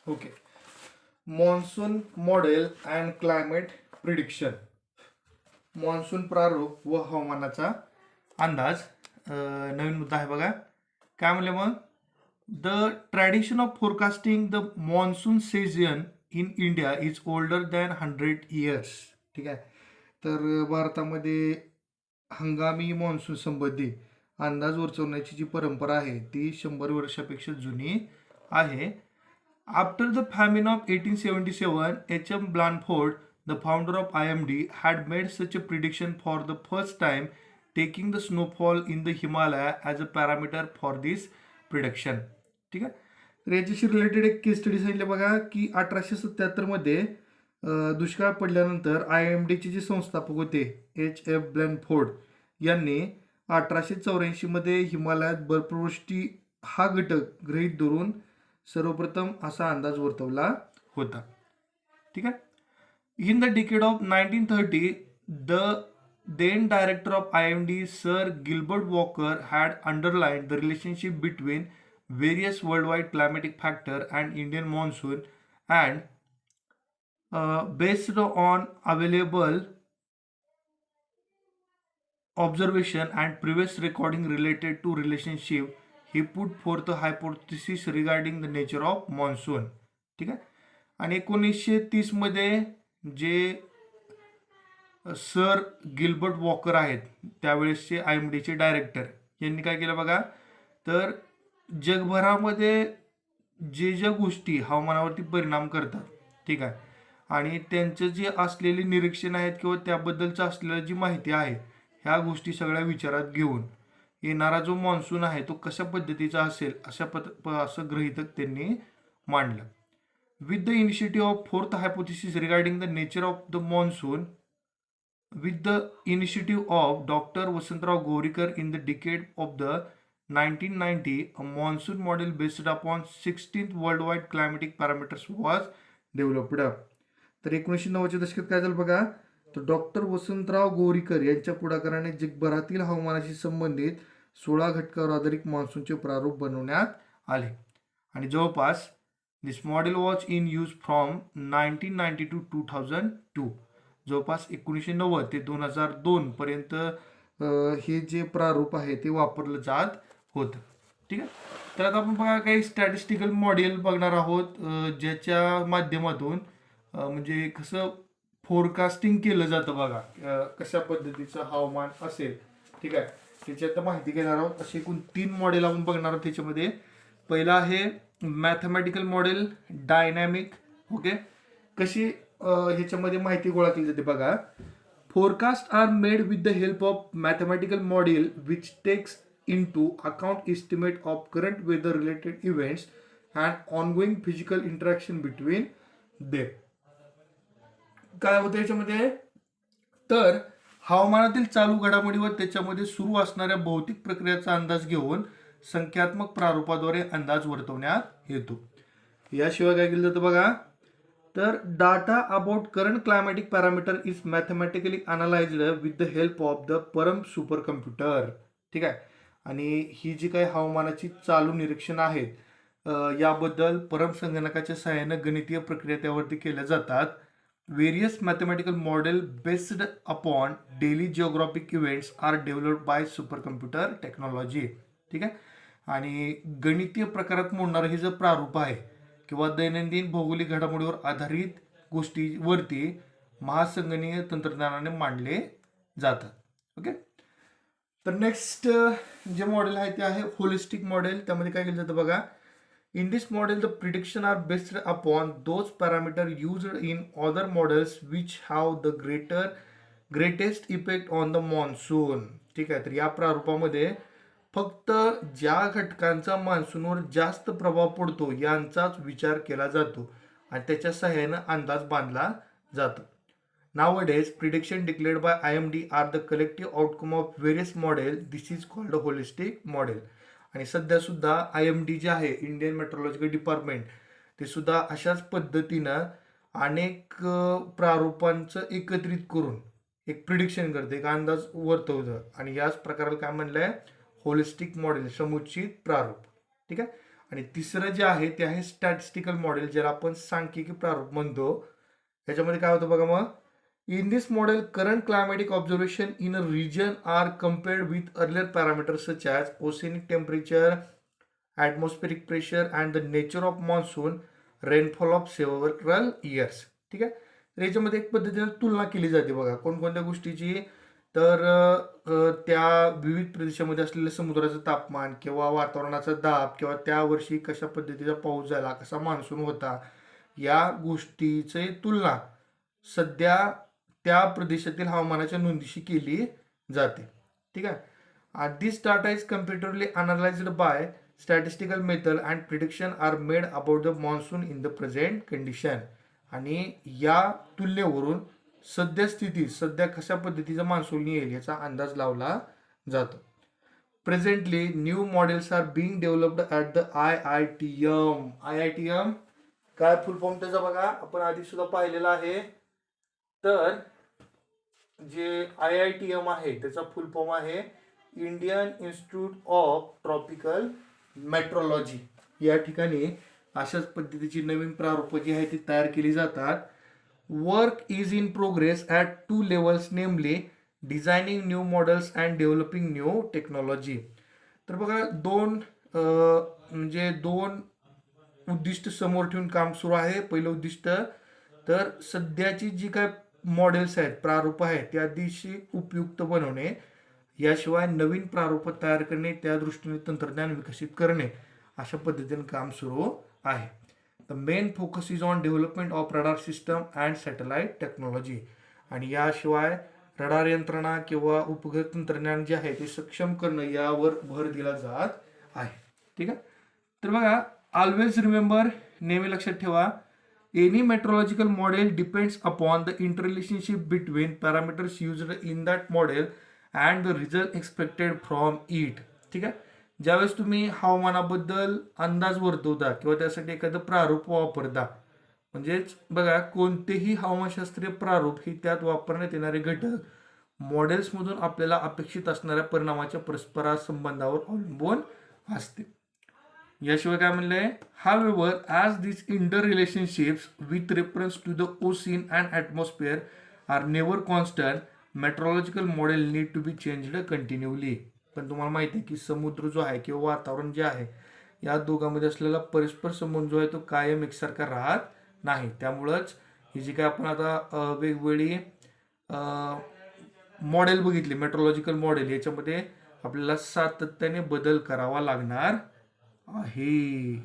Okay. Monsoon model and climate prediction. Monsoon प्रारूप व हवामानाचा अंदाज. नवीन मुद्दा आहे बघा. काय म्हणले मग? The tradition of forecasting the monsoon season in India is older than 100 years. ठीक आहे. तर भारतामध्ये हंगामी मॉन्सून संबंधी अंदाज वर्चवण्याची जी परंपरा आहे ती 100 वर्षापेक्षा जुनी आहे. After the famine of 1877, H.M. Blandford, the founder of IMD, had made such a prediction for the first time, taking the snowfall in the Himalaya as a parameter for this prediction. ठीक आहे. तर याच्याशी related एक केस study सांगितलं बघा की 1877 मध्ये दुष्काळ पडल्यानंतर IMDचे जे संस्थापक होते H.F. ब्लॅनफोर्ड यांनी 1884 मध्ये हिमालयात बर्फवृष्टी हा घटक गृहीत धरून सर्वप्रथम असा अंदाज वर्तवला होता. ठीक आहे. In the decade of 1930 the then director of IMD Sir Gilbert Walker had underlined the relationship between various worldwide climatic factor and Indian monsoon, and based on available observation and previous recording related to relationship, he put forth a hypothesis regarding the nature of monsoon. ठीक आहे. आणि 1930 मध्ये जे sir Gilbert walker आहेत त्यावेळेसचे IMDचे director यांनी काय केलं बघा. तर जगभरामध्ये ज्या गोष्टी हवामानावरती परिणाम करतात, ठीक आहे, आणि त्यांचं जे असलेले निरीक्षण आहेत किंवा त्याबद्दलचं असलेलं जी माहिती आहे ह्या गोष्टी सगळ्या विचारात घेऊन येणारा जो मॉन्सून आहे तो कशा पद्धतीचा असेल असं गृहीतक त्यांनी मांडलं. With the initiative of fourth hypothesis regarding the nature of the monsoon, with the initiative of Dr. Vasantrao Gorikar in the decade of the 1990, a monsoon model based upon 16th worldwide climatic parameters was developed. तर 1990च्या दशकात काय झालं बघा. तर doctor Vasantrao गोरीकर यांच्या पुढाकाराने जगभरातील हवामानाशी संबंधित 16 घटकावर आधारित मान्सूनचे प्रारूप बनवण्यात आले आणि जवळपास this model was in use from 1990 to 2002. जवळपास 1990 ते 2002 पर्यंत हे जे प्रारूप आहे ते वापरलं जात होतं. ठीक आहे. तर आता आपण बघा काही स्टॅटिस्टिकल मॉडेल बघणार आहोत ज्याच्या माध्यमातून म्हणजे कसं फोरकास्टिंग केलं जातं बघा, कशा पद्धतीचं हवामान असेल. ठीक आहे. त्याच्यात माहिती घेणार आहोत. असे एकूण 3 मॉडेल आपण बघणार आहोत. त्याच्यामध्ये पहिला आहे मॅथमॅटिकल मॉडेल डायनॅमिक. ओके. कशी ह्याच्यामध्ये माहिती गोळा केली जाते बघा. Forecast are made with the help of mathematical model which takes into account estimate of current weather related events and ongoing physical interaction between them. काय होतं याच्यामध्ये? तर हवामानातील चालू घडामोडी व त्याच्यामध्ये सुरू असणाऱ्या भौतिक प्रक्रियेचा अंदाज घेऊन संख्यात्मक प्रारूपाद्वारे अंदाज वर्तवण्यात येतो. याशिवाय काय केलं जातं बघा. तर data about current climatic parameter is mathematically analysed with the help of the Param super computer. ठीक आहे. आणि ही जी काही हवामानाची चालू निरीक्षण आहेत याबद्दल परम संगणकाच्या सहाय्याने गणितीय प्रक्रिया त्यावरती केल्या जातात. Various mathematical model based upon daily geographic events are developed by super computer technology. ठीक आहे. आणि गणितीय प्रकारात मोडणारं हे जे प्रारूप आहे किंवा दैनंदिन भौगोलिक घडामोडीवर आधारित गोष्टीवरती महासंगणकीय तंत्रज्ञानाने मांडले जातात. ओके. तर नेक्स्ट जे मॉडेल आहे ते आहे होलिस्टिक मॉडेल. त्यामध्ये काय केलं जातं बघा. In this model the prediction are based upon those parameter used in other models which have the greatest effect on the monsoon. ठीक आहे. तर या प्रारूपामध्ये फक्त ज्या घटकांचा मान्सूनवर जास्त प्रभाव पडतो यांचाच विचार केला जातो आणि त्याच्या सहाय्याने अंदाज बांधला जातो. Nowadays prediction declared by IMD are the collective outcome of various model. This is called holistic model. आणि सध्या सुद्धा IMD जे आहे इंडियन मेट्रोलॉजिकल डिपार्टमेंट ते सुद्धा अशाच पद्धतीनं अनेक प्रारूपांचं एकत्रित करून एक प्रिडिक्शन करते, एक अंदाज वर्तवतं आणि याच प्रकाराला काय म्हणलंय होलिस्टिक मॉडेल, समुचित प्रारूप. ठीक आहे. आणि तिसरं जे आहे ते आहे स्टॅटिस्टिकल मॉडेल, ज्याला आपण सांख्यिकी प्रारूप म्हणतो. याच्यामध्ये काय होतं बघा मग, in this model current climatic observation in a region are compared with earlier parameters such as oceanic temperature, atmospheric pressure and the nature of monsoon, rainfall of several years. ठीक आहे. तर याच्यामध्ये एक पद्धतीने तुलना केली जाते बघा कोणकोणत्या गोष्टीची. तर त्या विविध प्रदेशामध्ये असलेलं समुद्राचं तापमान किंवा वातावरणाचा दाब किंवा त्या वर्षी कशा पद्धतीचा पाऊस झाला, कसा मान्सून होता, या गोष्टीची तुलना सध्या त्या प्रदेशातील हवामानाच्या नोंदीशी केली जाते. ठीक आहे. This data is computerly analysed by statistical method and prediction are made about the monsoon in the present condition. आणि या तुलनेवरून सद्यस्थितीत सध्या कशा पद्धतीचा मान्सून येईल याचा अंदाज लावला जातो. Presently new models are being developed at the IITM. IITM काय फुल फॉर्म त्याचा बघा, आपण आधी सुद्धा पाहिलेला आहे. तर जे IITM आहे त्याचा फुल फॉर्म आहे Indian institute of tropical metrology. या ठिकाणी अशाच पद्धतीची नवीन प्रारूप जी आहे ती तयार केली जातात. Work is in progress at 2 levels, namely designing new models and developing new technology. तर बघा दोन उद्दिष्ट समोर ठेवून काम सुरू आहे. पहिलं उद्दिष्ट तर सध्याची जी काय मॉडेल्स आहेत, प्रारूप आहेत, त्या दिवशी उपयुक्त बनवणे, याशिवाय नवीन प्रारूप तयार करणे, त्या दृष्टीने तंत्रज्ञान विकसित करणे, अशा पद्धतीने काम सुरू आहे. The main focus is on development of radar system and satellite technology. आणि याशिवाय रडार यंत्रणा किंवा उपग्रह तंत्रज्ञान जे आहे ते सक्षम करणं यावर भर दिला जात आहे. ठीक आहे. तर बघा, ऑलवेज रिमेंबर, नेहमी लक्षात ठेवा, any meteorological model depends upon the interrelationship between parameters used in that model and the result expected from it. ठीक आहे. ज्यावेळेस तुम्ही हवामानाबद्दल अंदाज वर्तवता किंवा त्यासाठी एखादं प्रारूप वापरता, म्हणजेच बघा कोणतेही हवामानशास्त्रीय प्रारूप हे त्यात वापरण्यात येणारे घटक मॉडेल्समधून आपल्याला अपेक्षित असणाऱ्या परिणामाच्या परस्पर संबंधावर अवलंबून असते. याशिवाय काय म्हणलंय, however as this inter relationships with reference to the ocean and atmosphere are never constant, meteorological model need to be changed continuously. पण तुम्हाला माहिती आहे की समुद्र जो आहे किंवा वातावरण जे आहे, या दोघांमध्ये असलेला परस्पर संबंध जो आहे तो कायम एकसारखा राहत नाही. त्यामुळंच ही जी काय आपण आता वेगवेगळी मॉडेल बघितली, मेट्रोलॉजिकल मॉडेल, याच्यामध्ये आपल्याला सातत्याने बदल करावा लागणार आहे.